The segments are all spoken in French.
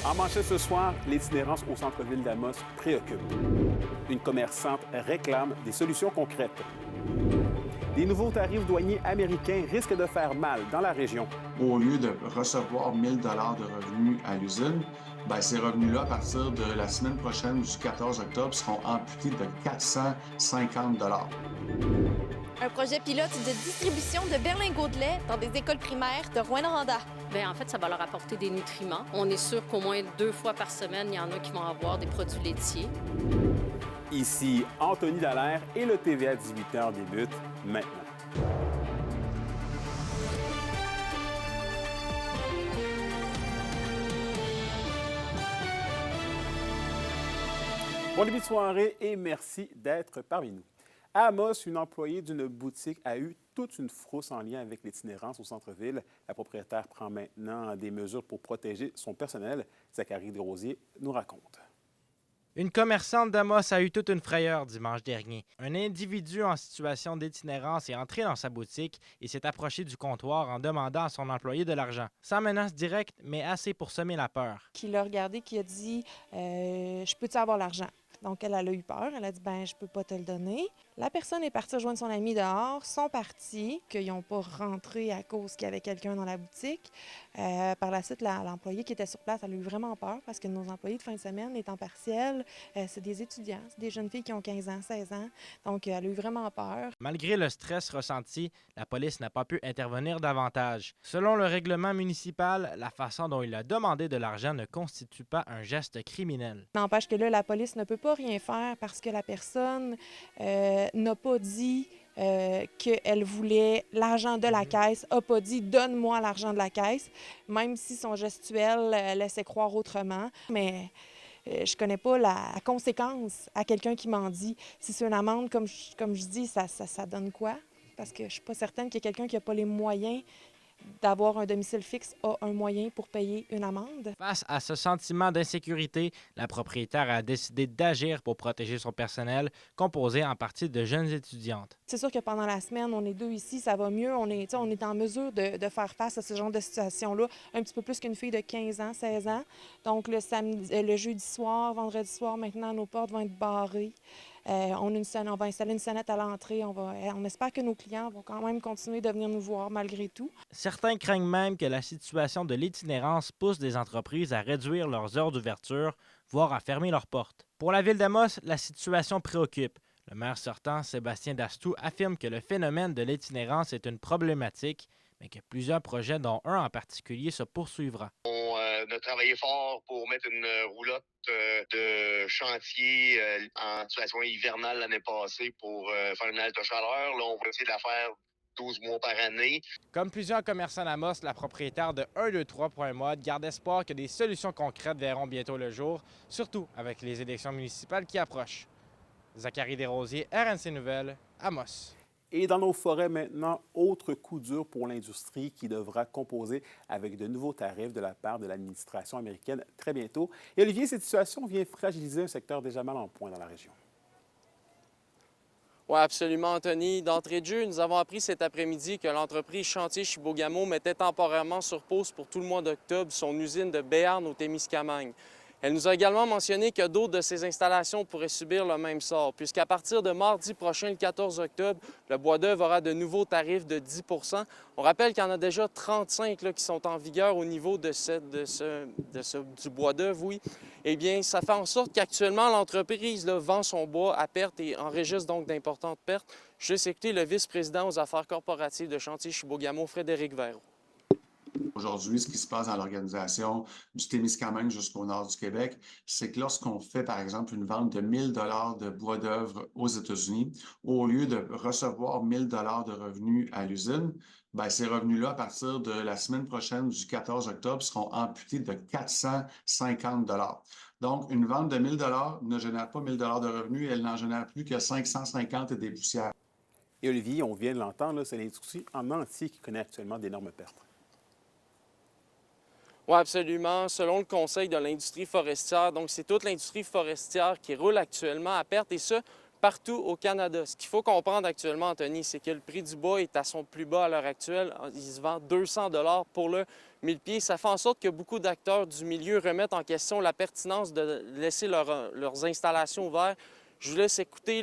En manchette ce soir, l'itinérance au centre-ville d'Amos préoccupe. Une commerçante réclame des solutions concrètes. Les nouveaux tarifs douaniers américains risquent de faire mal dans la région. Au lieu de recevoir 1 000 de revenus à l'usine, ces revenus-là, à partir de la semaine prochaine du 14 octobre, seront amputés de 450 Un projet pilote de distribution de berlingots de lait dans des écoles primaires de Rouyn-Noranda. Bien, en fait, ça va leur apporter des nutriments. On est sûr qu'au moins 2 fois par semaine, il y en a qui vont avoir des produits laitiers. Ici Anthony Dallaire et le TVA 18h débute maintenant. Bon début de soirée et merci d'être parmi nous. À Amos, une employée d'une boutique a eu toute une frousse en lien avec l'itinérance au centre-ville. La propriétaire prend maintenant des mesures pour protéger son personnel. Zachary Desrosiers nous raconte. Une commerçante d'Amos a eu toute une frayeur dimanche dernier. Un individu en situation d'itinérance est entré dans sa boutique et s'est approché du comptoir en demandant à son employé de l'argent. Sans menace directe, mais assez pour semer la peur. Qui l'a regardé, qui a dit Je peux-tu avoir l'argent? Donc, elle a eu peur. Elle a dit je peux pas te le donner. La personne est partie rejoindre son ami dehors, sont partis, qu'ils n'ont pas rentré à cause qu'il y avait quelqu'un dans la boutique. Par la suite, l'employé qui était sur place, elle a eu vraiment peur parce que nos employés de fin de semaine, les temps partiels, c'est des étudiants, c'est des jeunes filles qui ont 15 ans, 16 ans. Donc, elle a eu vraiment peur. Malgré le stress ressenti, la police n'a pas pu intervenir davantage. Selon le règlement municipal, la façon dont il a demandé de l'argent ne constitue pas un geste criminel. N'empêche que là, la police ne peut pas rien faire parce que la personne n'a pas dit qu'elle voulait l'argent de la caisse, n'a pas dit « donne-moi l'argent de la caisse », même si son gestuel laissait croire autrement. Mais je ne connais pas la conséquence à quelqu'un qui m'en dit. Si c'est une amende, comme je dis, ça donne quoi? Parce que je ne suis pas certaine qu'il y ait quelqu'un qui n'a pas les moyens d'avoir un domicile fixe a un moyen pour payer une amende. Face à ce sentiment d'insécurité, la propriétaire a décidé d'agir pour protéger son personnel, composé en partie de jeunes étudiantes. C'est sûr que pendant la semaine, on est 2 ici, ça va mieux. On est en mesure de faire face à ce genre de situation-là, un petit peu plus qu'une fille de 15 ans, 16 ans. Donc, le jeudi soir, vendredi soir, maintenant, nos portes vont être barrées. On va installer une sonnette à l'entrée. On espère que nos clients vont quand même continuer de venir nous voir malgré tout. Certains craignent même que la situation de l'itinérance pousse des entreprises à réduire leurs heures d'ouverture, voire à fermer leurs portes. Pour la ville d'Amos, la situation préoccupe. Le maire sortant, Sébastien Dastou, affirme que le phénomène de l'itinérance est une problématique, mais que plusieurs projets, dont un en particulier, se poursuivra. On a travaillé fort pour mettre une roulotte de chantier en situation hivernale l'année passée pour faire une halte chaleur. Là, on va essayer de la faire 12 mois par année. Comme plusieurs commerçants d'Amos, la propriétaire de 123 Point Mode garde espoir que des solutions concrètes verront bientôt le jour, surtout avec les élections municipales qui approchent. Zachary Desrosiers, RNC Nouvelles, Amos. Et dans nos forêts maintenant, autre coup dur pour l'industrie qui devra composer avec de nouveaux tarifs de la part de l'administration américaine très bientôt. Et Olivier, cette situation vient fragiliser un secteur déjà mal en point dans la région. Oui, absolument, Anthony. D'entrée de jeu, nous avons appris cet après-midi que l'entreprise Chantier Chibougamau mettait temporairement sur pause pour tout le mois d'octobre son usine de Béarn au Témiscamingue. Elle nous a également mentionné que d'autres de ces installations pourraient subir le même sort, puisqu'à partir de mardi prochain, le 14 octobre, le bois d'œuvre aura de nouveaux tarifs de 10 %. On rappelle qu'il y en a déjà 35 qui sont en vigueur au niveau du bois d'œuvre, oui. Eh bien, ça fait en sorte qu'actuellement, l'entreprise vend son bois à perte et enregistre donc d'importantes pertes. Je vais écouter le vice-président aux affaires corporatives de Chantier Chibougamau, Frédéric Verreau. Aujourd'hui, ce qui se passe dans l'organisation du Témiscamingue jusqu'au nord du Québec, c'est que lorsqu'on fait, par exemple, une vente de 1 000 $ de bois d'œuvre aux États-Unis, au lieu de recevoir 1 000 $ de revenus à l'usine, ces revenus-là, à partir de la semaine prochaine, du 14 octobre, seront amputés de 450 $. Donc, une vente de 1 000 $ ne génère pas 1 000 $ de revenus, elle n'en génère plus que 550 et des poussières. Et Olivier, on vient de l'entendre, c'est l'industrie en entier qui connaît actuellement d'énormes pertes. Oui, absolument. Selon le Conseil de l'industrie forestière, donc c'est toute l'industrie forestière qui roule actuellement à perte et ça, partout au Canada. Ce qu'il faut comprendre actuellement, Anthony, c'est que le prix du bois est à son plus bas à l'heure actuelle. Il se vend 200 $ pour le 1000 pieds. Ça fait en sorte que beaucoup d'acteurs du milieu remettent en question la pertinence de laisser leurs installations ouvertes. Je vous laisse écouter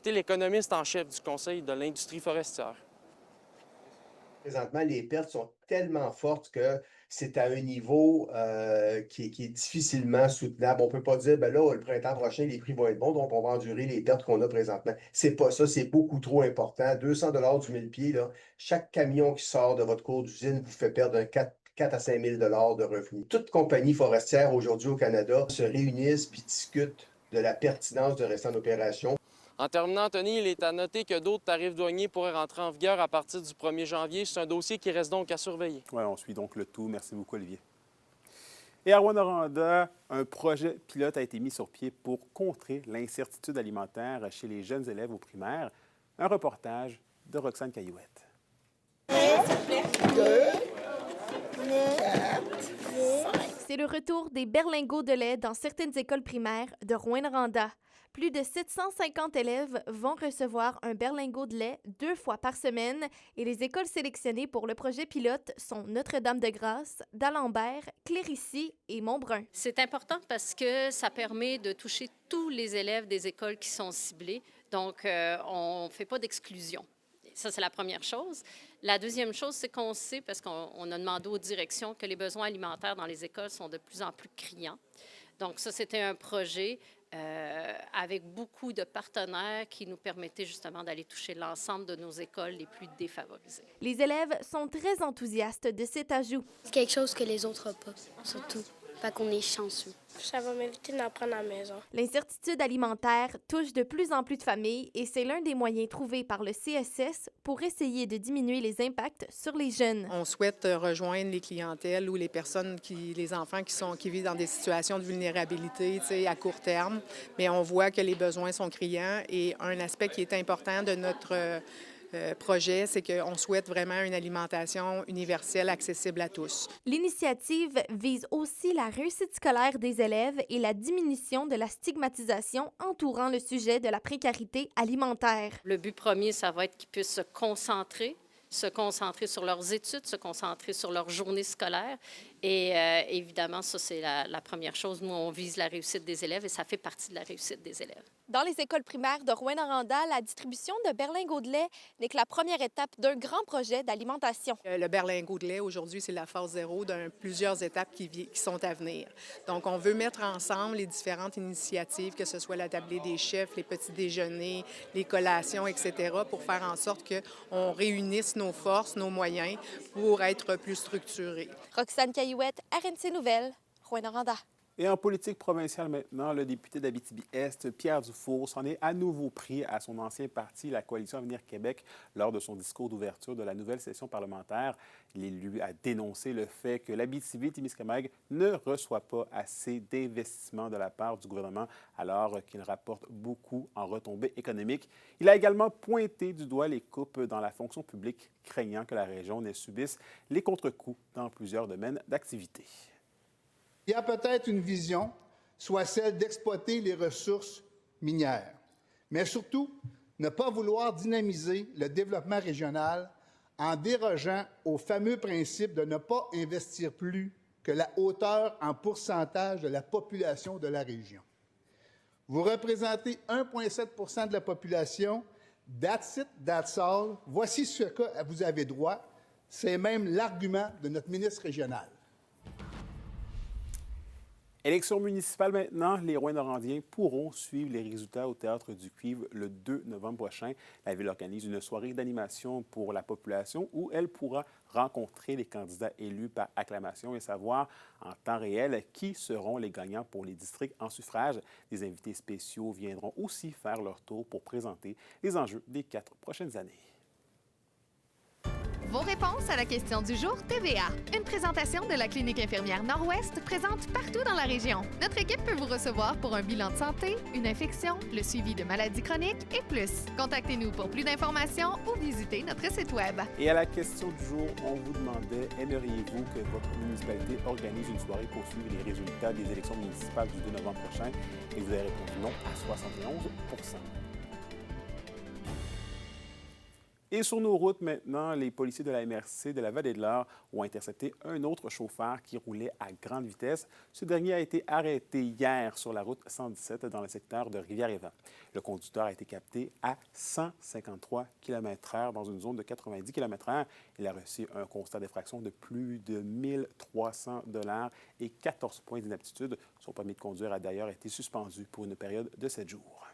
l'économiste en chef du Conseil de l'industrie forestière. Présentement, les pertes sont tellement fortes que c'est à un niveau qui est difficilement soutenable. On ne peut pas dire, ben là, le printemps prochain, les prix vont être bons, donc on va endurer les pertes qu'on a présentement. C'est pas ça, c'est beaucoup trop important. 200 $ du 1000 pieds, là, chaque camion qui sort de votre cour d'usine vous fait perdre 4 à 5 000 $ de revenus. Toute compagnie forestière aujourd'hui au Canada se réunissent puis discutent de la pertinence de rester en opération. En terminant, Anthony, il est à noter que d'autres tarifs douaniers pourraient rentrer en vigueur à partir du 1er janvier. C'est un dossier qui reste donc à surveiller. Oui, on suit donc le tout. Merci beaucoup, Olivier. Et à Rouyn-Noranda, un projet pilote a été mis sur pied pour contrer l'incertitude alimentaire chez les jeunes élèves au primaire. Un reportage de Roxane Caillouette. C'est le retour des berlingots de lait dans certaines écoles primaires de Rouyn-Noranda. Plus de 750 élèves vont recevoir un berlingot de lait 2 fois par semaine et les écoles sélectionnées pour le projet pilote sont Notre-Dame-de-Grâce, d'Alembert, Clérici et Montbrun. C'est important parce que ça permet de toucher tous les élèves des écoles qui sont ciblées. Donc, on ne fait pas d'exclusion. Ça, c'est la première chose. La deuxième chose, c'est qu'on sait, parce qu'on a demandé aux directions, que les besoins alimentaires dans les écoles sont de plus en plus criants. Donc, ça, c'était un projet avec beaucoup de partenaires qui nous permettaient justement d'aller toucher l'ensemble de nos écoles les plus défavorisées. Les élèves sont très enthousiastes de cet ajout. C'est quelque chose que les autres n'ont pas, surtout. Fait qu'on est chanceux. Ça va m'éviter d'en prendre à la maison. L'incertitude alimentaire touche de plus en plus de familles et c'est l'un des moyens trouvés par le CSS pour essayer de diminuer les impacts sur les jeunes. On souhaite rejoindre les clientèles ou les personnes, les enfants qui vivent dans des situations de vulnérabilité à court terme, mais on voit que les besoins sont criants et un aspect qui est important de notre projet, c'est qu'on souhaite vraiment une alimentation universelle accessible à tous. L'initiative vise aussi la réussite scolaire des élèves et la diminution de la stigmatisation entourant le sujet de la précarité alimentaire. Le but premier, ça va être qu'ils puissent se concentrer sur leurs études, se concentrer sur leur journée scolaire. Et évidemment, ça, c'est la première chose. Nous, on vise la réussite des élèves et ça fait partie de la réussite des élèves. Dans les écoles primaires de Rouyn-Noranda, la distribution de berlingots de lait n'est que la première étape d'un grand projet d'alimentation. Le berlingot de lait, aujourd'hui, c'est la phase 0 de plusieurs étapes qui sont à venir. Donc, on veut mettre ensemble les différentes initiatives, que ce soit la tablée des chefs, les petits déjeuners, les collations, etc., pour faire en sorte qu'on réunisse nos forces, nos moyens pour être plus structurés. Roxane Caillouette, RNC Nouvelles, Rouyn-Noranda. Et en politique provinciale maintenant, le député d'Abitibi-Est, Pierre Dufour, s'en est à nouveau pris à son ancien parti, la Coalition Avenir Québec, lors de son discours d'ouverture de la nouvelle session parlementaire. L'élu a dénoncé le fait que l'Abitibi-Témiscamingue ne reçoit pas assez d'investissements de la part du gouvernement, alors qu'il rapporte beaucoup en retombées économiques. Il a également pointé du doigt les coupes dans la fonction publique, craignant que la région ne subisse les contre-coups dans plusieurs domaines d'activité. Il y a peut-être une vision, soit celle d'exploiter les ressources minières, mais surtout ne pas vouloir dynamiser le développement régional en dérogeant au fameux principe de ne pas investir plus que la hauteur en pourcentage de la population de la région. Vous représentez 1,7 % de la population, that's it, that's all. Voici ce que vous avez droit. C'est même l'argument de notre ministre régional. Élection municipale maintenant, les Rouyn-Norandiens pourront suivre les résultats au Théâtre du Cuivre le 2 novembre prochain. La Ville organise une soirée d'animation pour la population où elle pourra rencontrer les candidats élus par acclamation et savoir en temps réel qui seront les gagnants pour les districts en suffrage. Des invités spéciaux viendront aussi faire leur tour pour présenter les enjeux des 4 prochaines années. Vos réponses à la question du jour TVA. Une présentation de la Clinique infirmière Nord-Ouest présente partout dans la région. Notre équipe peut vous recevoir pour un bilan de santé, une infection, le suivi de maladies chroniques et plus. Contactez-nous pour plus d'informations ou visitez notre site Web. Et à la question du jour, on vous demandait, aimeriez-vous que votre municipalité organise une soirée pour suivre les résultats des élections municipales du 2 novembre prochain? Et vous avez répondu non à 71 %. Et sur nos routes maintenant, les policiers de la MRC de la Vallée-de-l'Or ont intercepté un autre chauffeur qui roulait à grande vitesse. Ce dernier a été arrêté hier sur la route 117 dans le secteur de Rivière-Évan. Le conducteur a été capté à 153 km/h dans une zone de 90 km/h. Il a reçu un constat d'infraction de plus de 1 300 $ et 14 points d'inaptitude. Son permis de conduire a d'ailleurs été suspendu pour une période de 7 jours.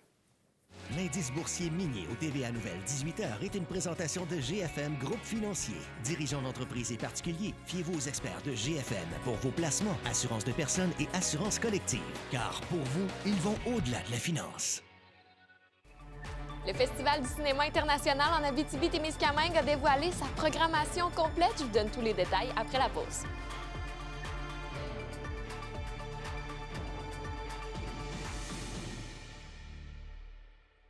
L'indice boursier minier au TVA Nouvelle 18h est une présentation de GFM Groupe Financier. Dirigeants d'entreprises et particuliers, fiez-vous aux experts de GFM pour vos placements, assurances de personnes et assurances collectives. Car pour vous, ils vont au-delà de la finance. Le Festival du cinéma international en Abitibi-Témiscamingue a dévoilé sa programmation complète. Je vous donne tous les détails après la pause.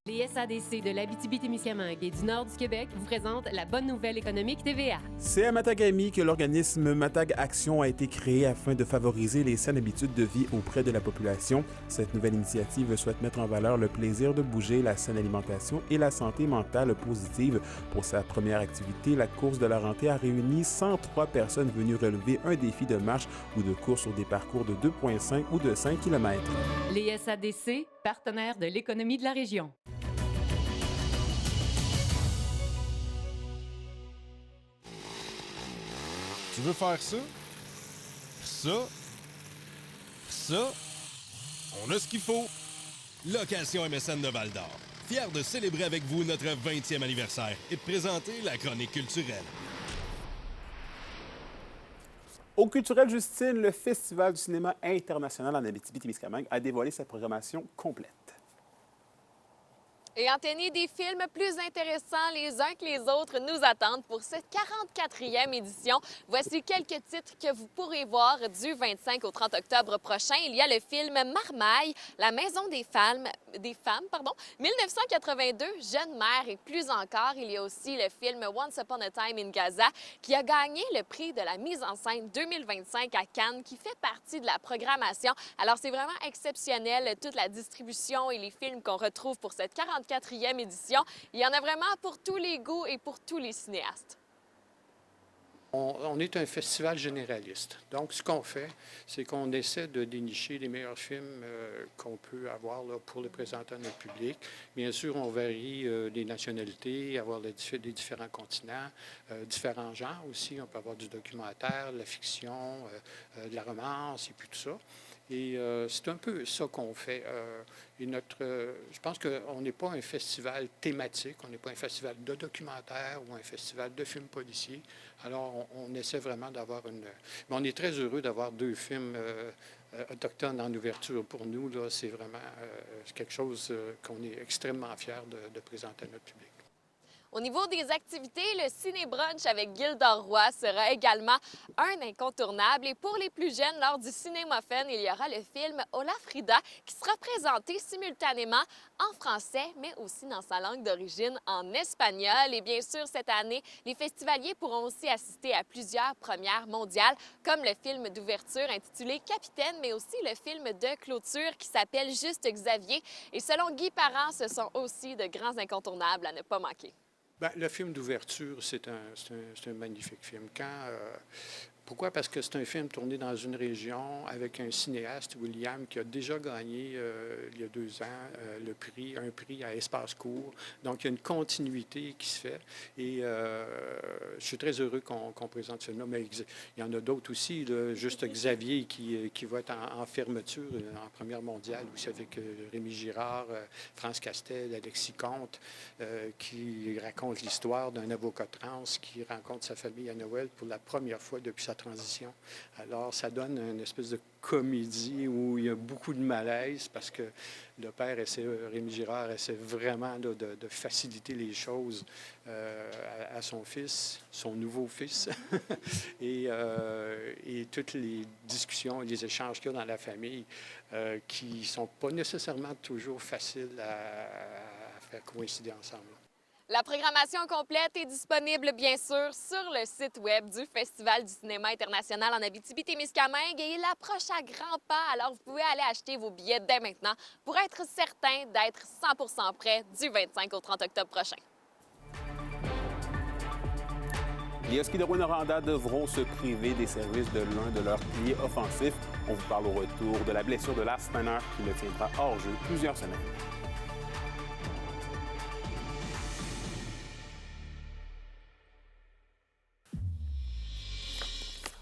Les SADC de l'Abitibi-Témiscamingue et du nord du Québec vous présentent la bonne nouvelle économique TVA. C'est à Matagami que l'organisme Matag Action a été créé afin de favoriser les saines habitudes de vie auprès de la population. Cette nouvelle initiative souhaite mettre en valeur le plaisir de bouger, la saine alimentation et la santé mentale positive. Pour sa première activité, la course de la rentrée a réuni 103 personnes venues relever un défi de marche ou de course sur des parcours de 2,5 ou de 5 km. Les SADC, partenaires de l'économie de la région. Tu veux faire ça? Ça? Ça? On a ce qu'il faut. Location MSN de Val-d'Or. Fier de célébrer avec vous notre 20e anniversaire et de présenter la chronique culturelle. Au Culturel Justine, le Festival du cinéma international en Abitibi-Témiscamingue a dévoilé sa programmation complète. Et Anthony, des films plus intéressants les uns que les autres nous attendent pour cette 44e édition. Voici quelques titres que vous pourrez voir du 25 au 30 octobre prochain. Il y a le film Marmaille, La maison des femmes, 1982, Jeune mère et plus encore. Il y a aussi le film Once Upon a Time in Gaza qui a gagné le prix de la mise en scène 2025 à Cannes qui fait partie de la programmation. Alors c'est vraiment exceptionnel toute la distribution et les films qu'on retrouve pour cette 44e édition. Il y en a vraiment pour tous les goûts et pour tous les cinéastes. On est un festival généraliste. Donc, ce qu'on fait, c'est qu'on essaie de dénicher les meilleurs films qu'on peut avoir là, pour les présenter à notre public. Bien sûr, on varie les nationalités, avoir des différents continents, différents genres aussi. On peut avoir du documentaire, de la fiction, de la romance et puis tout ça. Et c'est un peu ça qu'on fait. Je pense qu'on n'est pas un festival thématique, on n'est pas un festival de documentaire ou un festival de films policiers. Alors, on essaie vraiment d'avoir une... Mais on est très heureux d'avoir 2 films autochtones en ouverture pour nous. Là, c'est vraiment quelque chose qu'on est extrêmement fiers de présenter à notre public. Au niveau des activités, le ciné-brunch avec Gilda Roy sera également un incontournable. Et pour les plus jeunes, lors du Cinémophone, il y aura le film Hola Frida qui sera présenté simultanément en français, mais aussi dans sa langue d'origine en espagnol. Et bien sûr, cette année, les festivaliers pourront aussi assister à plusieurs premières mondiales, comme le film d'ouverture intitulé Capitaine, mais aussi le film de clôture qui s'appelle Juste Xavier. Et selon Guy Parent, ce sont aussi de grands incontournables à ne pas manquer. Bien, le film d'ouverture, c'est un magnifique film. Pourquoi? Parce que c'est un film tourné dans une région avec un cinéaste, William, qui a déjà gagné, il y a 2 ans, un prix à Espace Court. Donc, il y a une continuité qui se fait. Et je suis très heureux qu'on présente ce film-là. Mais il y en a d'autres aussi. Là, juste Xavier, qui va être en fermeture, en première mondiale, aussi avec Rémi Girard, France Castel, Alexis Comte, qui raconte l'histoire d'un avocat trans qui rencontre sa famille à Noël pour la première fois depuis sa transition. Alors, ça donne une espèce de comédie où il y a beaucoup de malaise parce que le père Rémi Girard, essaie vraiment là, de faciliter les choses à son fils, son nouveau fils, et toutes les discussions, les échanges qu'il y a dans la famille qui ne sont pas nécessairement toujours faciles à faire coïncider ensemble. La programmation complète est disponible, bien sûr, sur le site web du Festival du cinéma international en Abitibi-Témiscamingue et il approche à grands pas. Alors, vous pouvez aller acheter vos billets dès maintenant pour être certain d'être 100% prêt du 25 au 30 octobre prochain. Les Huskies de Rouyn-Noranda devront se priver des services de l'un de leurs piliers offensifs. On vous parle au retour de la blessure de Lars Steiner qui le tiendra hors jeu plusieurs semaines.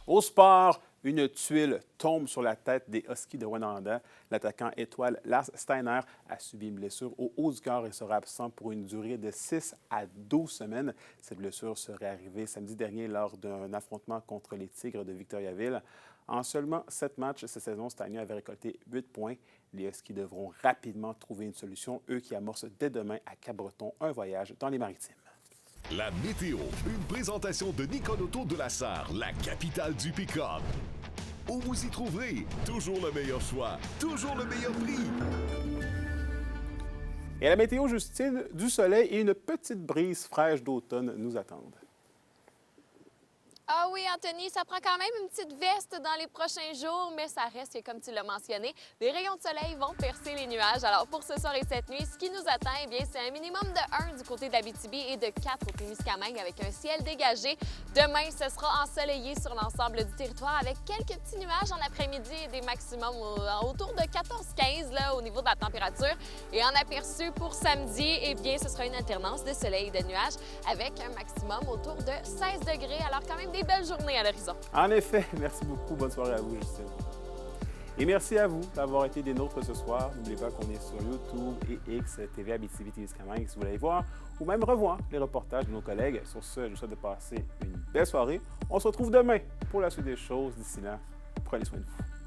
Au sport, une tuile tombe sur la tête des Huskies de Rouyn-Noranda. L'attaquant étoile Lars Steiner a subi une blessure au haut du corps et sera absent pour une durée de 6 à 12 semaines. Cette blessure serait arrivée samedi dernier lors d'un affrontement contre les Tigres de Victoriaville. En seulement 7 matchs cette saison, Steiner avait récolté 8 points. Les Huskies devront rapidement trouver une solution, eux qui amorcent dès demain à Cap-Breton un voyage dans les Maritimes. La météo, une présentation de Nicole Auto de la Sarre, la capitale du pick-up. Où vous y trouverez toujours le meilleur choix, toujours le meilleur prix. Et à la météo, Justine, du soleil et une petite brise fraîche d'automne nous attendent. Ah oui, Anthony, ça prend quand même une petite veste dans les prochains jours, mais ça reste que, comme tu l'as mentionné, des rayons de soleil vont percer les nuages. Alors pour ce soir et cette nuit, ce qui nous attend, eh bien, c'est un minimum de 1 du côté d'Abitibi et de 4 au Témiscamingue avec un ciel dégagé. Demain, ce sera ensoleillé sur l'ensemble du territoire avec quelques petits nuages en après-midi et des maximums autour de 14-15 là, au niveau de la température. Et en aperçu pour samedi, eh bien, ce sera une alternance de soleil et de nuages avec un maximum autour de 16 degrés. Alors quand même des belles journées à l'horizon. En effet, merci beaucoup. Bonne soirée à vous, Justine. Et merci à vous d'avoir été des nôtres ce soir. N'oubliez pas qu'on est sur YouTube et X, TV Abitibi-Témiscamingue si vous voulez voir ou même revoir les reportages de nos collègues. Sur ce, je vous souhaite de passer une belle soirée. On se retrouve demain pour la suite des choses. D'ici là, prenez soin de vous.